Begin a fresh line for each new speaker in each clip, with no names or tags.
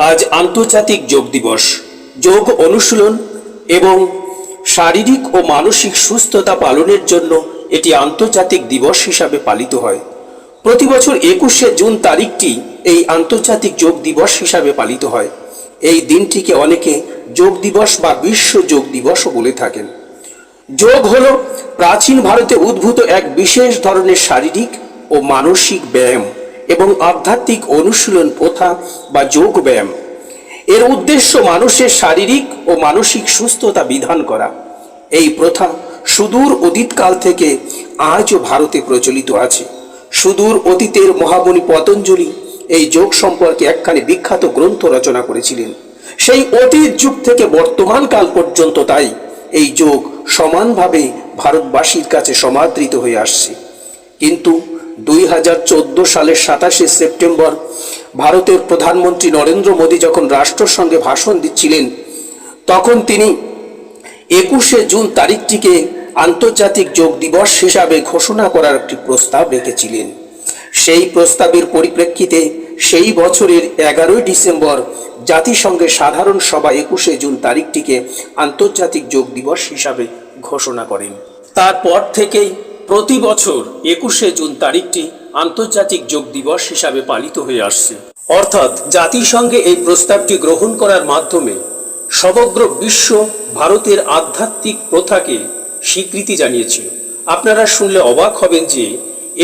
আজ আন্তর্জাতিক যোগ দিবস। যোগ অনুশীলন এবং শারীরিক ও মানসিক সুস্থতা পালনের জন্য এটি আন্তর্জাতিক দিবস হিসাবে পালিত হয়। প্রতি বছর 21শে জুন তারিখটি এই আন্তর্জাতিক যোগ দিবস হিসাবে পালিত হয়। এই দিনটিকে অনেকে যোগ দিবস বা বিশ্ব যোগ দিবসও বলে থাকেন। যোগ হলো প্রাচীন ভারতে উদ্ভূত এক বিশেষ ধরনের শারীরিক ও মানসিক ব্যায়াম এবং আধ্যাত্মিক অনুশীলন প্রথা বা যোগ ব্যায়াম। এর উদ্দেশ্য মানুষের শারীরিক ও মানসিক সুস্থতা বিধান করা। এই প্রথা সুদূর অতীতকাল থেকে আজও ভারতে প্রচলিত আছে। সুদূর অতীতের মহামুনি পতঞ্জলি এই যোগ সম্পর্কে একখানি বিখ্যাত গ্রন্থ রচনা করেছিলেন। সেই অতীত যুগ থেকে বর্তমান কাল পর্যন্ত তাই এই যোগ সমানভাবে ভারতবাসীর কাছে সমাদৃত হয়ে আসছে। কিন্তু 2014 সালের 27শে সেপ্টেম্বর ভারতের প্রধানমন্ত্রী নরেন্দ্র মোদী যখন রাষ্ট্রের সঙ্গে ভাষণ দিচ্ছিলেন, তখন তিনি 21শে জুন তারিখটিকে আন্তর্জাতিক যোগ দিবস হিসাবে ঘোষণা করার একটি প্রস্তাব রেখেছিলেন। সেই প্রস্তাবের পরিপ্রেক্ষিতে সেই বছরের 11ই ডিসেম্বর জাতিসংঘের সাধারণ সভা 21শে জুন তারিখটিকে আন্তর্জাতিক যোগ দিবস হিসাবে ঘোষণা করেন। তারপর থেকেই প্রতি বছর 21শে জুন তারিখটি আন্তর্জাতিক যোগ দিবস হিসাবে পালিত হয়ে আসছে। অর্থাৎ জাতিসংঘে এই প্রস্তাবটি গ্রহণ করার মাধ্যমে সমগ্র বিশ্ব ভারতের আধ্যাত্মিক প্রথাকে স্বীকৃতি জানিয়েছিল। আপনারা শুনলে অবাক হবেন যে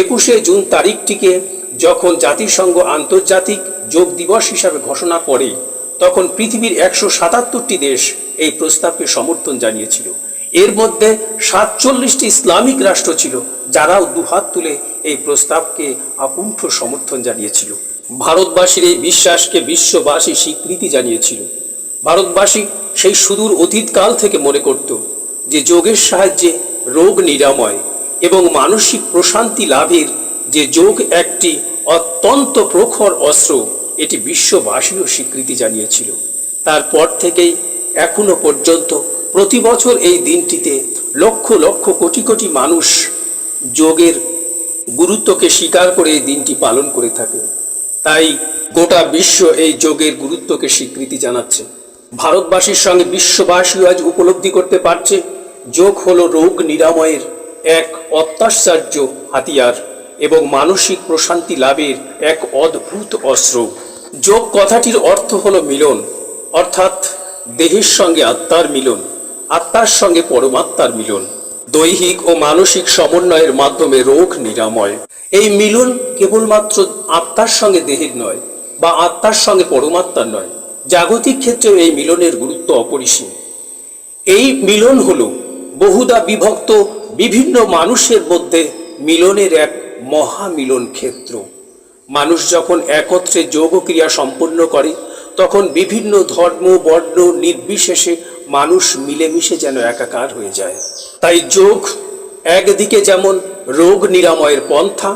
21শে জুন তারিখটিকে যখন জাতিসংঘ আন্তর্জাতিক যোগ দিবস হিসাবে ঘোষণা করে, তখন পৃথিবীর 177টি দেশ এই প্রস্তাবকে সমর্থন জানিয়েছিল। এর মধ্যে 47টি ইসলামিক রাষ্ট্র ছিল, যারাও দুহাত তুলে এই প্রস্তাবকে আকুণ্ঠ সমর্থন জানিয়েছিল। ভারতবাসীর এই বিশ্বাসকে বিশ্ববাসী স্বীকৃতি জানিয়েছিল। ভারতবাসী সেই সুদূর অতীতকাল থেকে মনে করত যে যোগের সাহায্যে রোগ নিরাময় এবং মানসিক প্রশান্তি লাভের যে যোগ একটি অত্যন্ত প্রখর অস্ত্র, এটি বিশ্ববাসীও স্বীকৃতি জানিয়েছিল। তারপর থেকেই এখনো পর্যন্ত প্রতি বছর এই দিনটিতে লক্ষ লক্ষ কোটি কোটি মানুষ যোগের গুরুত্বকে স্বীকার করে এই দিনটি পালন করে থাকে। তাই গোটা বিশ্ব এই যোগের গুরুত্বকে স্বীকৃতি জানাচ্ছে। ভারতবাসীর সঙ্গে বিশ্ববাসীও আজ উপলব্ধি করতে পারছে যোগ হলো রোগ নিরাময়ের এক অত্যাশ্চর্য হাতিয়ার এবং মানসিক প্রশান্তি লাভের এক অদ্ভুত অস্ত্র। যোগ কথাটির অর্থ হলো মিলন, অর্থাৎ দেহের সঙ্গে আত্মার মিলন, আত্মার সঙ্গে পরমাত্মার মিলন, দৈহিক ও মানসিক সমন্বয়ের মাধ্যমে রোগ নিরাময়। এই মিলন কেবলমাত্র আত্মার সঙ্গে দেহের নয় বা আত্মার সঙ্গে পরমাত্মার নয়, জাগতিক ক্ষেত্রেও এই মিলনের গুরুত্ব অপরিসীম। এই মিলন হলো বহুদা বিভক্ত বিভিন্ন মানুষের মধ্যে মিলনের এক মহামিলন ক্ষেত্র। মানুষ যখন একত্রে যোগ ক্রিয়া সম্পন্ন করে, তখন বিভিন্ন ধর্ম বর্ণ নির্বিশেষে মানুষ মিলেমিশে যেন একাকার হয়ে যায়। তাই যোগ একদিকে যেমন রোগ নিরাময়ের পন্থা,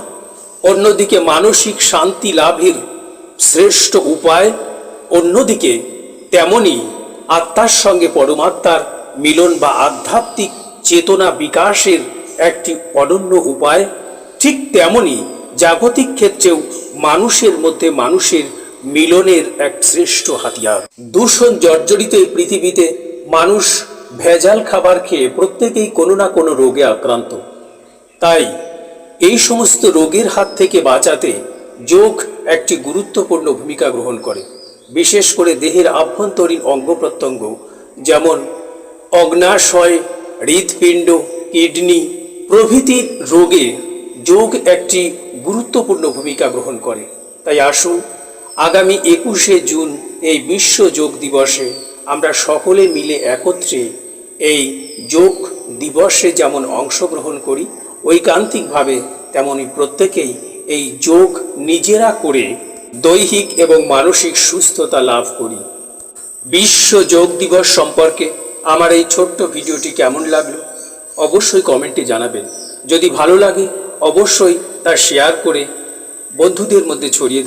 অন্যদিকে মানসিক শান্তি লাভের শ্রেষ্ঠ উপায়, অন্যদিকে তেমনি আত্মার সঙ্গে পরমাত্মার মিলন বা আধ্যাত্মিক চেতনা বিকাশের একটি অনন্য উপায়। ঠিক তেমনি জাগতিক ক্ষেত্রেও মানুষের মধ্যে মানুষের মিলনের এক শ্রেষ্ঠ হাতিয়ার। দূষণ জর্জরিত এই পৃথিবীতে মানুষ ভেজাল খাবার খেয়ে প্রত্যেকেই কোনো না কোনো রোগে আক্রান্ত। তাই এই সমস্ত রোগের হাত থেকে বাঁচাতে যোগ একটি গুরুত্বপূর্ণ ভূমিকা গ্রহণ করে। বিশেষ করে দেহের আভ্যন্তরীণ অঙ্গ প্রত্যঙ্গ যেমন অগ্নাশয়, হৃৎপিণ্ড, কিডনি প্রভৃতি রোগে যোগ একটি গুরুত্বপূর্ণ ভূমিকা গ্রহণ করে। তাই আসুন আগামী 21শে জুন এই বিশ্ব যোগ দিবসে আমরা সকলে মিলে একত্রে এই যোগ দিবসে যেমন অংশগ্রহণ করি, ঐকান্তিকভাবে তেমনি প্রত্যেকেই এই যোগ নিজেরা করে দৈহিক এবং মানসিক সুস্থতা লাভ করি। বিশ্ব যোগ দিবস সম্পর্কে আমার এই ছোট্ট ভিডিওটি কেমন লাগলো অবশ্যই কমেন্টে জানাবেন। যদি ভালো লাগে অবশ্যই তা শেয়ার করে বন্ধুদের মধ্যে ছড়িয়ে দেবেন।